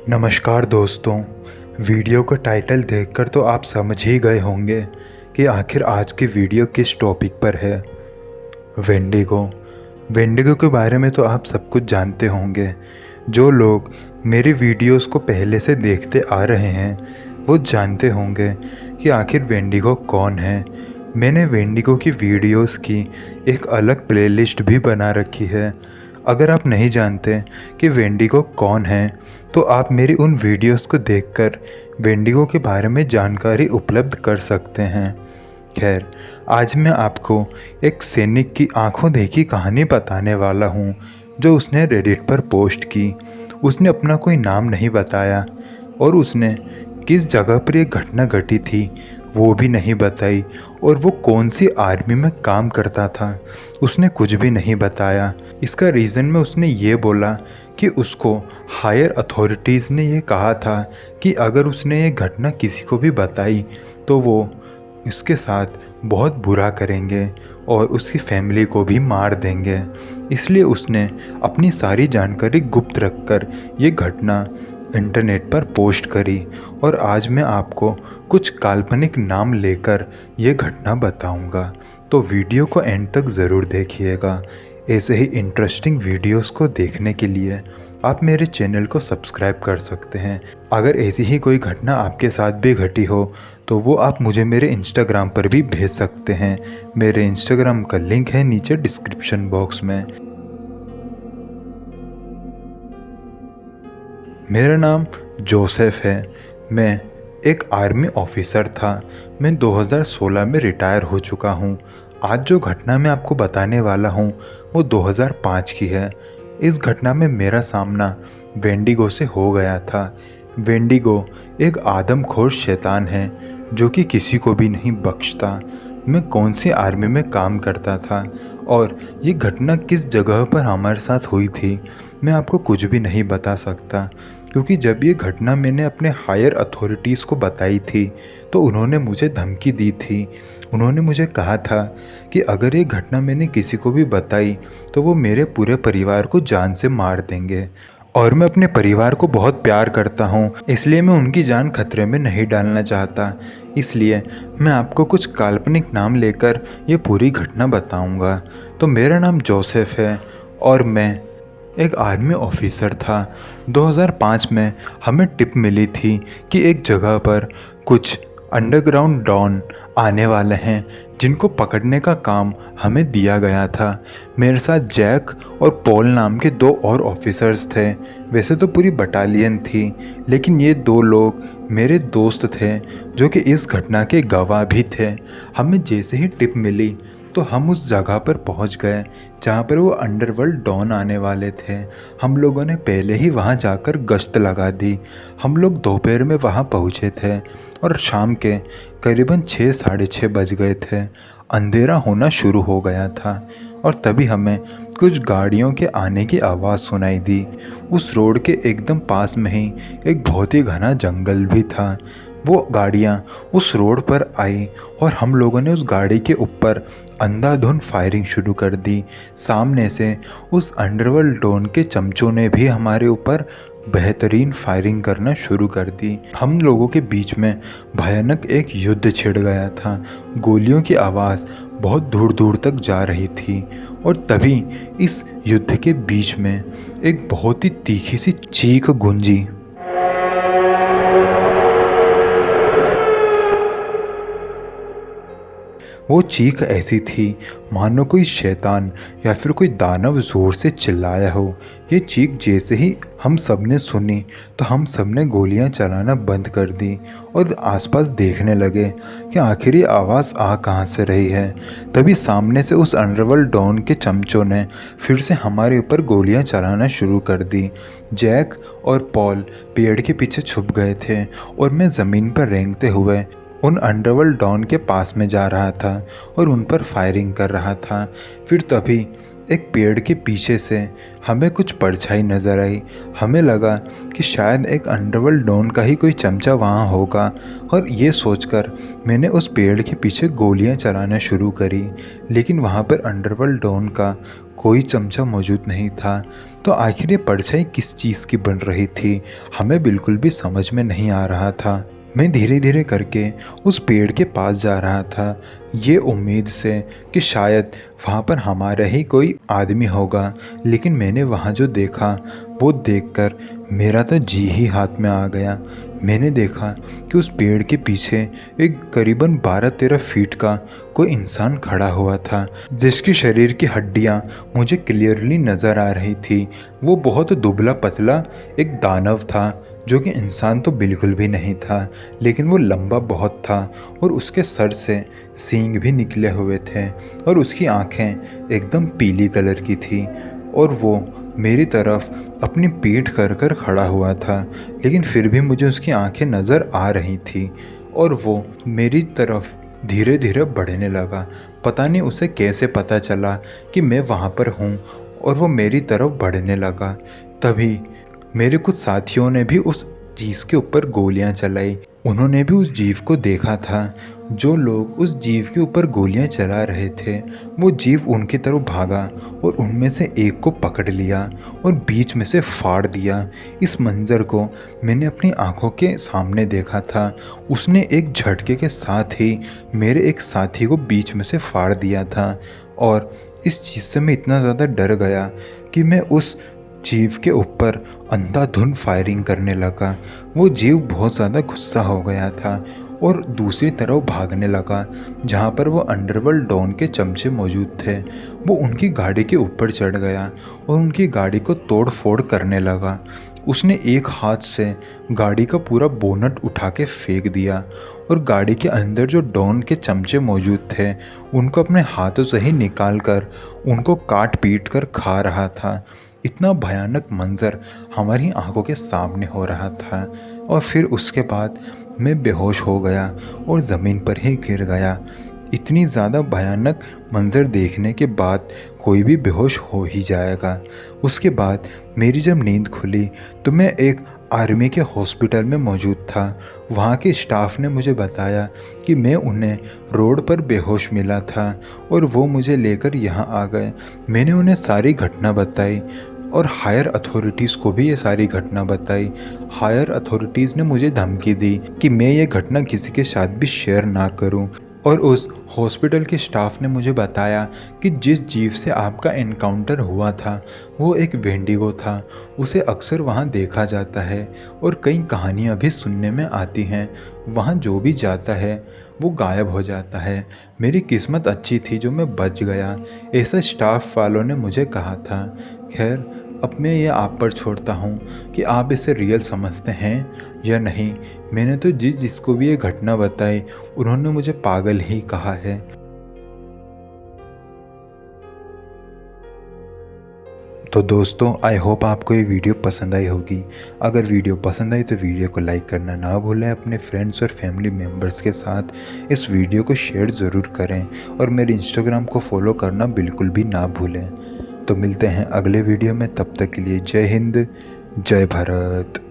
नमस्कार दोस्तों। वीडियो का टाइटल देखकर तो आप समझ ही गए होंगे कि आखिर आज की वीडियो किस टॉपिक पर है। वेंडिगो। वेंडिगो के बारे में तो आप सब कुछ जानते होंगे। जो लोग मेरी वीडियोस को पहले से देखते आ रहे हैं वो जानते होंगे कि आखिर वेंडिगो कौन है। मैंने वेंडिगो की वीडियोस की एक अलग प्लेलिस्ट भी बना रखी है। अगर आप नहीं जानते कि वेंडिगो कौन है तो आप मेरी उन वीडियोस को देखकर वेंडिगो के बारे में जानकारी उपलब्ध कर सकते हैं। खैर, आज मैं आपको एक सैनिक की आंखों देखी कहानी बताने वाला हूँ जो उसने रेडिट पर पोस्ट की। उसने अपना कोई नाम नहीं बताया और उसने किस जगह पर यह घटना घटी थी वो भी नहीं बताई, और वो कौन सी आर्मी में काम करता था उसने कुछ भी नहीं बताया। इसका रीज़न में उसने ये बोला कि उसको हायर अथॉरिटीज़ ने ये कहा था कि अगर उसने ये घटना किसी को भी बताई तो वो इसके साथ बहुत बुरा करेंगे और उसकी फैमिली को भी मार देंगे। इसलिए उसने अपनी सारी जानकारी गुप्त रखकर ये घटना इंटरनेट पर पोस्ट करी। और आज मैं आपको कुछ काल्पनिक नाम लेकर ये घटना बताऊंगा, तो वीडियो को एंड तक ज़रूर देखिएगा। ऐसे ही इंटरेस्टिंग वीडियोस को देखने के लिए आप मेरे चैनल को सब्सक्राइब कर सकते हैं। अगर ऐसी ही कोई घटना आपके साथ भी घटी हो तो वो आप मुझे मेरे इंस्टाग्राम पर भी भेज सकते हैं। मेरे इंस्टाग्राम का लिंक है नीचे डिस्क्रिप्शन बॉक्स में। मेरा नाम जोसेफ है। मैं एक आर्मी ऑफिसर था। मैं 2016 में रिटायर हो चुका हूँ। आज जो घटना मैं आपको बताने वाला हूँ वो 2005 की है। इस घटना में मेरा सामना वेंडिगो से हो गया था। वेंडिगो एक आदमखोर शैतान है जो कि किसी को भी नहीं बख्शता। मैं कौन सी आर्मी में काम करता था और ये घटना किस जगह पर हमारे साथ हुई थी मैं आपको कुछ भी नहीं बता सकता, क्योंकि जब ये घटना मैंने अपने हायर अथॉरिटीज़ को बताई थी तो उन्होंने मुझे धमकी दी थी। उन्होंने मुझे कहा था कि अगर ये घटना मैंने किसी को भी बताई तो वो मेरे पूरे परिवार को जान से मार देंगे, और मैं अपने परिवार को बहुत प्यार करता हूँ, इसलिए मैं उनकी जान खतरे में नहीं डालना चाहता। इसलिए मैं आपको कुछ काल्पनिक नाम लेकर ये पूरी घटना बताऊँगा। तो मेरा नाम जोसेफ है और मैं एक आर्मी ऑफिसर था। 2005 में हमें टिप मिली थी कि एक जगह पर कुछ अंडरग्राउंड डॉन आने वाले हैं जिनको पकड़ने का काम हमें दिया गया था। मेरे साथ जैक और पॉल नाम के दो और ऑफिसर्स थे। वैसे तो पूरी बटालियन थी, लेकिन ये दो लोग मेरे दोस्त थे जो कि इस घटना के गवाह भी थे। हमें जैसे ही टिप मिली तो हम उस जगह पर पहुंच गए जहां पर वो अंडरवर्ल्ड डॉन आने वाले थे। हम लोगों ने पहले ही वहां जाकर गश्त लगा दी। हम लोग दोपहर में वहां पहुंचे थे और शाम के करीबन 6 साढ़े 6 बज गए थे। अंधेरा होना शुरू हो गया था और तभी हमें कुछ गाड़ियों के आने की आवाज़ सुनाई दी। उस रोड के एकदम पास में ही एक बहुत ही घना जंगल भी था। वो गाड़ियाँ उस रोड पर आई और हम लोगों ने उस गाड़ी के ऊपर अंधाधुंध फायरिंग शुरू कर दी। सामने से उस अंडरवर्ल्ड डॉन के चमचों ने भी हमारे ऊपर बेहतरीन फायरिंग करना शुरू कर दी। हम लोगों के बीच में भयानक एक युद्ध छिड़ गया था। गोलियों की आवाज़ बहुत दूर दूर तक जा रही थी और तभी इस युद्ध के बीच में एक बहुत ही तीखी सी चीख गूंजी। वो चीख ऐसी थी मानो कोई शैतान या फिर कोई दानव ज़ोर से चिल्लाया हो। ये चीख जैसे ही हम सब ने सुनी तो हम सब ने गोलियां चलाना बंद कर दी और आसपास देखने लगे कि आखिर ये आवाज़ आ कहाँ से रही है। तभी सामने से उस अंडरवर्ल्ड डॉन के चमचों ने फिर से हमारे ऊपर गोलियां चलाना शुरू कर दी। जैक और पॉल पेड़ के पीछे छुप गए थे और मैं ज़मीन पर रेंगते हुए उन अंडरवर्ल्ड डॉन के पास में जा रहा था और उन पर फायरिंग कर रहा था। फिर तभी एक पेड़ के पीछे से हमें कुछ परछाई नज़र आई। हमें लगा कि शायद एक अंडरवर्ल्ड डॉन का ही कोई चमचा वहाँ होगा और ये सोचकर मैंने उस पेड़ के पीछे गोलियाँ चलाना शुरू करी, लेकिन वहाँ पर अंडरवर्ल्ड डॉन का कोई चमचा मौजूद नहीं था। तो आखिर ये परछाई किस चीज़ की बन रही थी, हमें बिल्कुल भी समझ में नहीं आ रहा था। मैं धीरे धीरे करके उस पेड़ के पास जा रहा था, ये उम्मीद से कि शायद वहाँ पर हमारा ही कोई आदमी होगा, लेकिन मैंने वहाँ जो देखा वो देखकर मेरा तो जी ही हाथ में आ गया। मैंने देखा कि उस पेड़ के पीछे एक करीबन 12-13 फीट का कोई इंसान खड़ा हुआ था, जिसकी शरीर की हड्डियाँ मुझे क्लियरली नज़र आ रही थी। वो बहुत दुबला पतला एक दानव था, जो कि इंसान तो बिल्कुल भी नहीं था, लेकिन वो लंबा बहुत था और उसके सर से सींग भी निकले हुए थे और उसकी आंखें एकदम पीली कलर की थी और वो मेरी तरफ अपनी पीठ कर कर खड़ा हुआ था, लेकिन फिर भी मुझे उसकी आंखें नज़र आ रही थी और वो मेरी तरफ धीरे धीरे बढ़ने लगा। पता नहीं उसे कैसे पता चला कि मैं वहाँ पर हूँ और वो मेरी तरफ बढ़ने लगा। तभी मेरे कुछ साथियों ने भी उस चीज़ के ऊपर गोलियां चलाई। उन्होंने भी उस जीव को देखा था। जो लोग उस जीव के ऊपर गोलियां चला रहे थे, वो जीव उनकी तरफ भागा और उनमें से एक को पकड़ लिया और बीच में से फाड़ दिया। इस मंज़र को मैंने अपनी आंखों के सामने देखा था। उसने एक झटके के साथ ही मेरे एक साथी को बीच में से फाड़ दिया था और इस चीज़ से मैं इतना ज़्यादा डर गया कि मैं उस जीव के ऊपर अंधाधुंध फायरिंग करने लगा। वो जीव बहुत ज़्यादा गुस्सा हो गया था और दूसरी तरफ भागने लगा, जहाँ पर वो अंडरवर्ल्ड डॉन के चमचे मौजूद थे। वो उनकी गाड़ी के ऊपर चढ़ गया और उनकी गाड़ी को तोड़ फोड़ करने लगा। उसने एक हाथ से गाड़ी का पूरा बोनट उठा के फेंक दिया और गाड़ी के अंदर जो डॉन के चमचे मौजूद थे, उनको अपने हाथों से ही निकाल कर उनको काट पीट कर खा रहा था। इतना भयानक मंज़र हमारी आंखों के सामने हो रहा था और फिर उसके बाद मैं बेहोश हो गया और ज़मीन पर ही गिर गया। इतनी ज़्यादा भयानक मंज़र देखने के बाद कोई भी बेहोश हो ही जाएगा। उसके बाद मेरी जब नींद खुली तो मैं एक आर्मी के हॉस्पिटल में मौजूद था। वहाँ के स्टाफ ने मुझे बताया कि मैं उन्हें रोड पर बेहोश मिला था और वो मुझे लेकर यहाँ आ गए। मैंने उन्हें सारी घटना बताई और हायर अथॉरिटीज़ को भी ये सारी घटना बताई। हायर अथॉरिटीज़ ने मुझे धमकी दी कि मैं ये घटना किसी के साथ भी शेयर ना करूं और उस हॉस्पिटल के स्टाफ ने मुझे बताया कि जिस जीव से आपका एनकाउंटर हुआ था वो एक वेंडिगो था। उसे अक्सर वहाँ देखा जाता है और कई कहानियाँ भी सुनने में आती हैं। वहाँ जो भी जाता है वो गायब हो जाता है। मेरी किस्मत अच्छी थी जो मैं बच गया, ऐसा स्टाफ वालों ने मुझे कहा था। खैर, अब मैं ये आप पर छोड़ता हूँ कि आप इसे रियल समझते हैं या नहीं। मैंने तो जिसको भी ये घटना बताई उन्होंने मुझे पागल ही कहा है। तो दोस्तों, आई होप आपको ये वीडियो पसंद आई होगी। अगर वीडियो पसंद आई तो वीडियो को लाइक करना ना भूलें। अपने फ्रेंड्स और फैमिली मेम्बर्स के साथ इस वीडियो को शेयर ज़रूर करें और मेरे इंस्टाग्राम को फॉलो करना बिल्कुल भी ना भूलें। तो मिलते हैं अगले वीडियो में, तब तक के लिए जय हिंद, जय भारत।